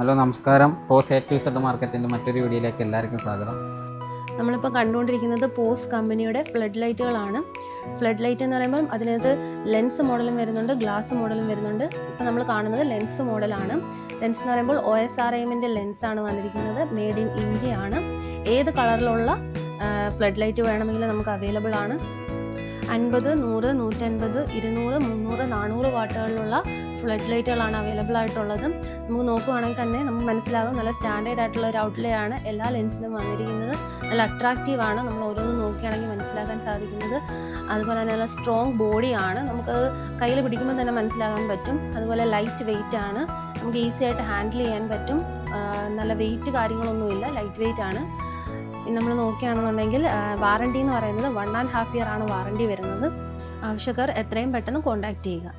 Hello നമസ്കാരം. Pose A to Z മാർക്കറ്റിൻ്റെ മറ്റൊരു വീഡിയോയിലേക്ക് എല്ലാവർക്കും സ്വാഗതം. നമ്മളിപ്പോൾ കണ്ടുകൊണ്ടിരിക്കുന്നത് പോസ് കമ്പനിയുടെ ഫ്ലഡ് ലൈറ്റുകളാണ്. ഫ്ലഡ് ലൈറ്റ് എന്ന് പറയുമ്പോൾ അതിനകത്ത് ലെൻസ് മോഡലും വരുന്നുണ്ട്, ഗ്ലാസ് മോഡലും വരുന്നുണ്ട്. ഇപ്പോൾ നമ്മൾ കാണുന്നത് ലെൻസ് മോഡലാണ്. ലെൻസ് എന്ന് പറയുമ്പോൾ OSRAMൻ്റെ ലെൻസാണ് വന്നിരിക്കുന്നത്. മെയ്ഡ് ഇൻ ഇന്ത്യ ആണ്. ഏത് കളറിലുള്ള ഫ്ലഡ് ലൈറ്റ് വേണമെങ്കിലും നമുക്ക് അവൈലബിൾ ആണ്. 50, 100, 150, 200, 300, 400 വാട്ടുകളിലുള്ള ഫ്ലഡ് ലൈറ്റുകളാണ് അവൈലബിൾ ആയിട്ടുള്ളത്. നമുക്ക് നോക്കുകയാണെങ്കിൽ തന്നെ നമുക്ക് മനസ്സിലാകും നല്ല സ്റ്റാൻഡേർഡ് ആയിട്ടുള്ള ഒരു ഔട്ട്ലേ ആണ് എല്ലാ ലെൻസിലും വന്നിരിക്കുന്നത്. നല്ല അട്രാക്റ്റീവ് ആണ്, നമ്മൾ ഓരോന്നും നോക്കുകയാണെങ്കിൽ മനസ്സിലാക്കാൻ സാധിക്കുന്നത്. അതുപോലെ തന്നെ നല്ല സ്ട്രോങ് ബോഡിയാണ്, നമുക്ക് കയ്യിൽ പിടിക്കുമ്പോൾ തന്നെ മനസ്സിലാകാൻ പറ്റും. അതുപോലെ ലൈറ്റ് വെയിറ്റ് ആണ്, നമുക്ക് ഈസി ആയിട്ട് ഹാൻഡിൽ ചെയ്യാൻ പറ്റും. നല്ല വെയിറ്റ് കാര്യങ്ങളൊന്നുമില്ല, ലൈറ്റ് വെയിറ്റ് ആണ്. നമ്മൾ നോക്കുകയാണെന്നുണ്ടെങ്കിൽ വാറണ്ടി എന്ന് പറയുന്നത് 1.5 ഇയർ ആണ് വാറണ്ടി വരുന്നത്. ആവശ്യക്കാർ എത്രയും പെട്ടെന്ന് കോൺടാക്റ്റ് ചെയ്യുക.